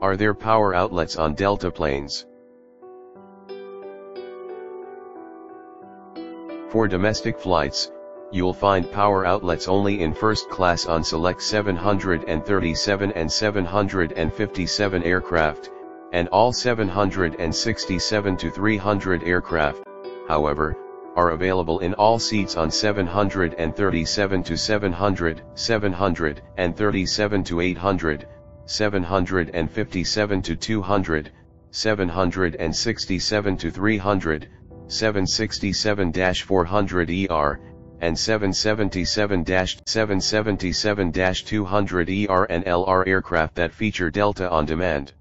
Are there power outlets on Delta planes? For domestic flights, you'll find power outlets only in first class on select 737 and 757 aircraft, and all 767-300 aircraft, however, are available in all seats on 737-700, 737-800, 757-200, 767-300, 767-400ER, and 777-200ER and LR aircraft that feature Delta on demand.